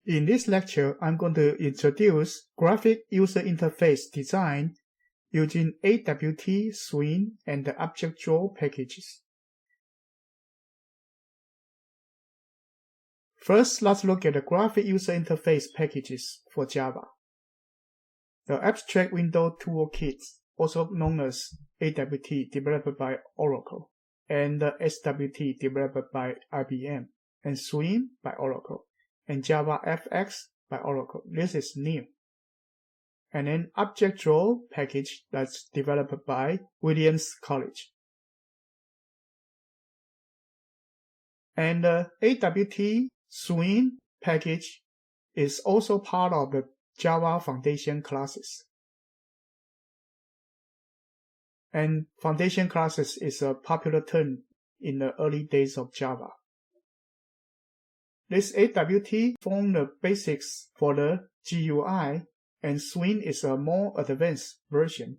In this lecture, I'm going to introduce graphic user interface design using AWT, Swing, and the objectdraw packages. First, let's look at the graphic user interface packages for Java. The Abstract Window Toolkit, also known as AWT, developed by Oracle, and the SWT, developed by IBM, and Swing by Oracle, and javax by Oracle. This is new. And then objectdraw package that's developed by Williams College. And the AWT Swing package is also part of the Java Foundation classes. And Foundation classes is a popular term in the early days of Java. This AWT forms the basics for the GUI, and Swing is a more advanced version.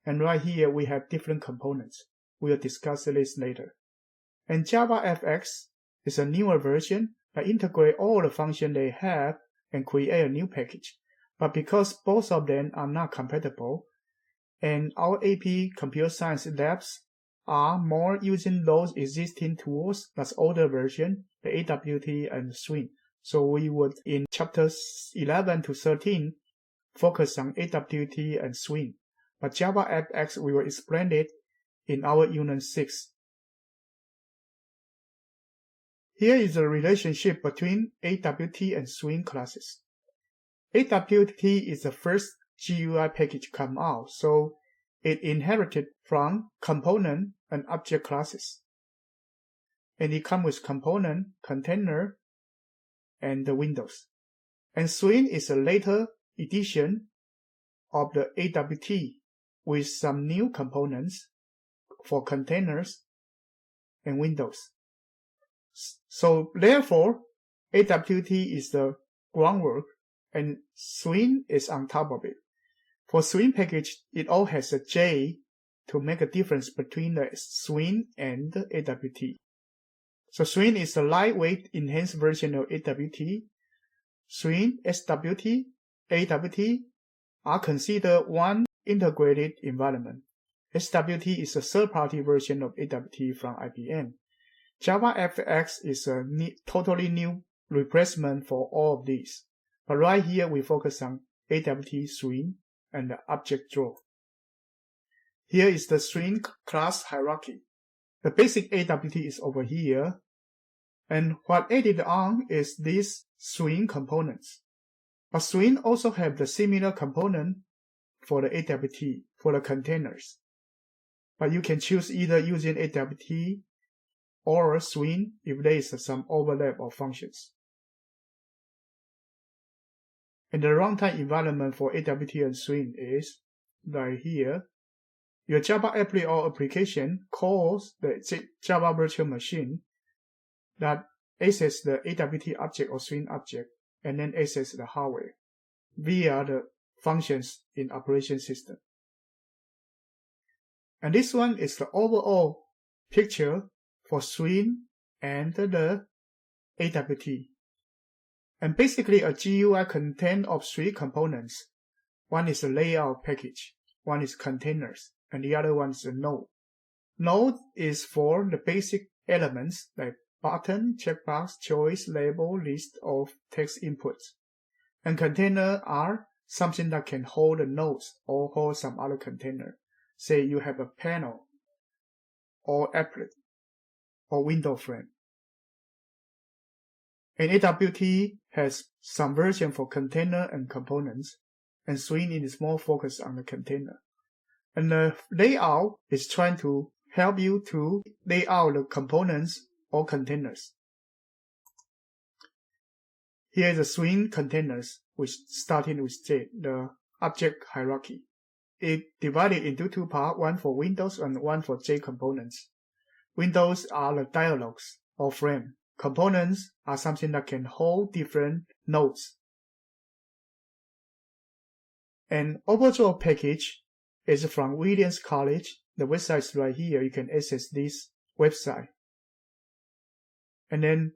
And right here we have different components. We'll discuss this later. And javax is a newer version that integrates all the functions they have and create a new package. But because both of them are not compatible, and our AP Computer Science labs are more using those existing tools, that's older version, the AWT and Swing. So we would, in chapters 11 to 13, focus on AWT and Swing. But javax, we will explain it in our Unit 6. Here is the relationship between AWT and Swing classes. AWT is the first GUI package come out, so it inherited from component and object classes. And it comes with component, container, and the windows. And Swing is a later edition of the AWT with some new components for containers and windows. So therefore, AWT is the groundwork and Swing is on top of it. For Swing package, it all has a J to make a difference between the Swing and the AWT. So Swing is a lightweight enhanced version of AWT. Swing, SWT, AWT are considered one integrated environment. SWT is a third-party version of AWT from IBM. javax is a totally new replacement for all of these. But right here we focus on AWT, Swing, and the objectdraw. Here is the Swing class hierarchy. The basic AWT is over here, and what added on is these Swing components. But Swing also have the similar component for the AWT, for the containers. But you can choose either using AWT or Swing if there is some overlap of functions. And the runtime environment for AWT and Swing is right here. Your Java applet or application calls the Java virtual machine that access the AWT object or Swing object and then access the hardware via the functions in operation system. And this one is the overall picture for Swing and the AWT. And basically a GUI contains of three components. One is a layout package, one is containers, and the other one is a node. Node is for the basic elements like button, checkbox, choice, label, list of text inputs. And containers are something that can hold the nodes or hold some other container. Say you have a panel, or applet, or window frame. And AWT has some version for container and components, and Swing is more focused on the container. And the layout is trying to help you to lay out the components or containers. Here is the Swing containers, which starting with J, the object hierarchy. It divided into two parts, one for Windows and one for J components. Windows are the dialogues or frame. Components are something that can hold different nodes. An overdraw package is from Williams College. The website is right here. You can access this website. And then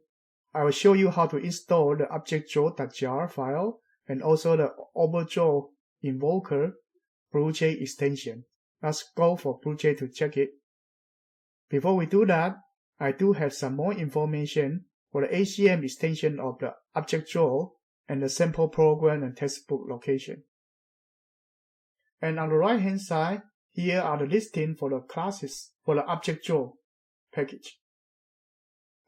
I will show you how to install the objectdraw.jar file and also the objectdraw invoker BlueJ extension. Let's go for BlueJ to check it. Before we do that, I do have some more information for the ACM extension of the objectdraw and the sample program and textbook location. And on the right hand side, here are the listing for the classes for the objectdraw package.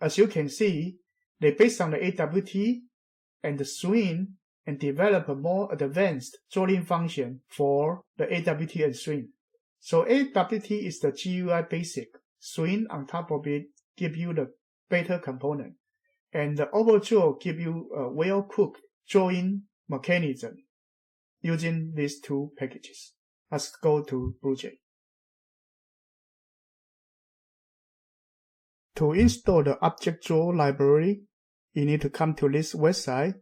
As you can see, they based on the AWT and the Swing and develop a more advanced drawing function for the AWT and Swing. So AWT is the GUI basic. Swing on top of it give you the better component. And the objectdraw give you a well-cooked drawing mechanism using these two packages. Let's go to BlueJ. To install the objectdraw library, you need to come to this website,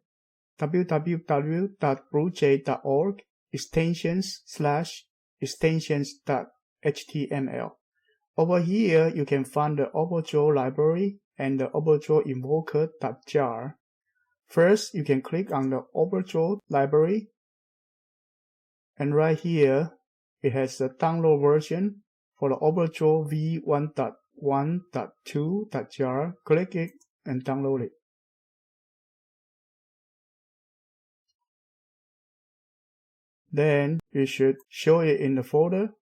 www.bluej.org extensions/extensions.html. Over here, you can find the objectdraw library and the objectdraw invoker.jar. First, you can click on the objectdraw library, and right here, it has the download version for the objectdraw v1.1.2.jar. Click it and download it. Then you should show it in the folder.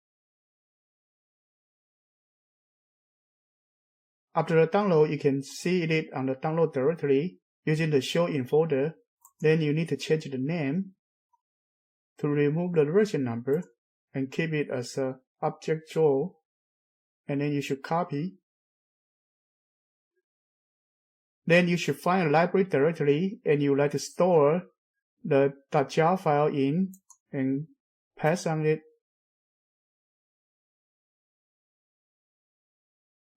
After the download, you can see it on the download directory using the show in folder. Then you need to change the name to remove the version number and keep it as a objectdraw. And then you should copy. Then you should find a library directory and you would like to store the .jar file in and pass on it.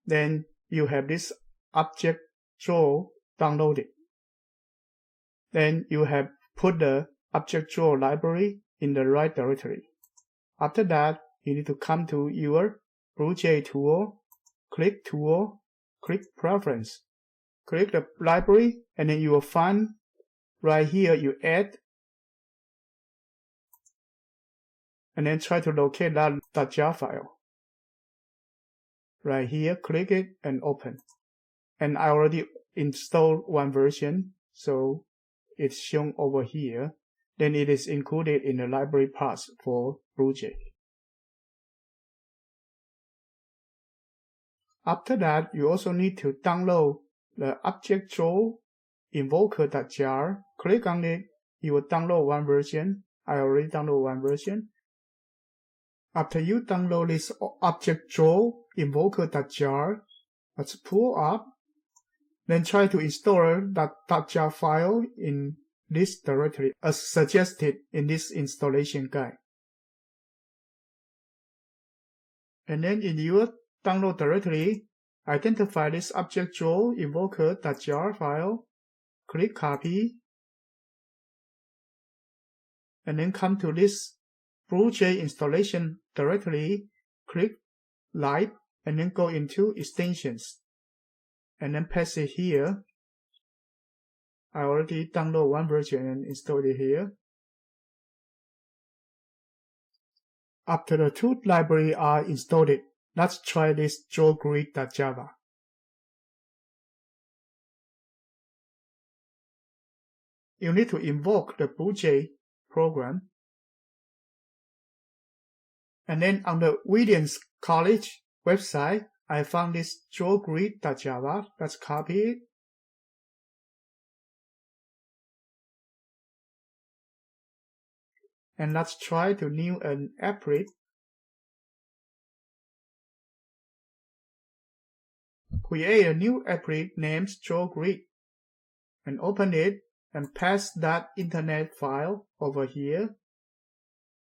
Then you have this objectdraw downloaded. Then you have put the objectdraw library in the right directory. After that, you need to come to your BlueJ tool, click Preference, click the library, and then you will find right here you add, and then try to locate that .jar file. Right here, click it and open. And I already installed one version, so it's shown over here. Then it is included in the library path for BlueJ. After that, you also need to download the objectdraw invoker.jar. Click on it, you will download one version. I already downloaded one version. After you download this objectdraw invoker.jar, let's pull up. Then try to install that .jar file in this directory as suggested in this installation guide. And then in your download directory, identify this objectdraw invoker.jar file, click copy, and then come to this BlueJ installation directory, click Live, and then go into extensions, and then paste it here. I already downloaded one version and installed it here. After the two libraries are installed, let's try this drawgrid.java. You need to invoke the BlueJ program. And then on the Williams College website, I found this drawgrid.java. Let's copy it. And let's try to new an applet. Create a new applet named drawgrid and open it and paste that internet file over here,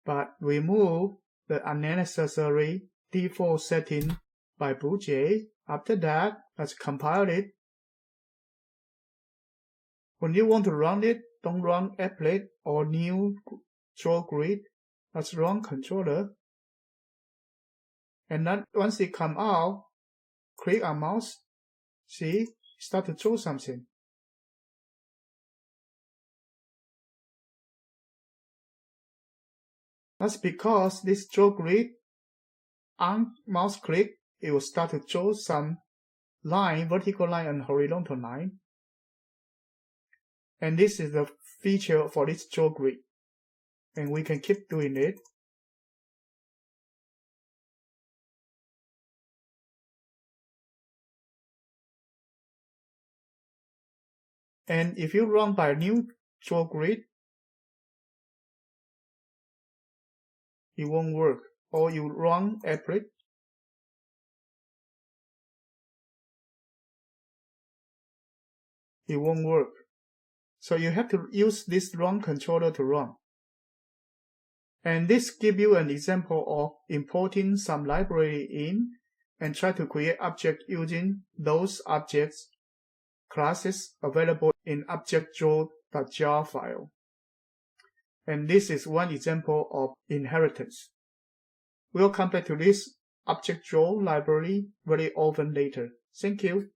but remove the unnecessary default setting by BlueJ. After that, let's compile it. When you want to run it, don't run applet or new drawgrid. Let's run controller. And then once it come out, click on mouse. See, start to draw something. That's because this draw grid, on mouse click, it will start to draw some line, vertical line and horizontal line. And this is the feature for this draw grid. And we can keep doing it. And if you run by a new draw grid, it won't work. Or you run applet, it won't work. So you have to use this run controller to run. And this gives you an example of importing some library in and try to create object using those objects classes available in objectdraw.jar file. And this is one example of inheritance. We'll come back to this objectdraw library very often later. Thank you.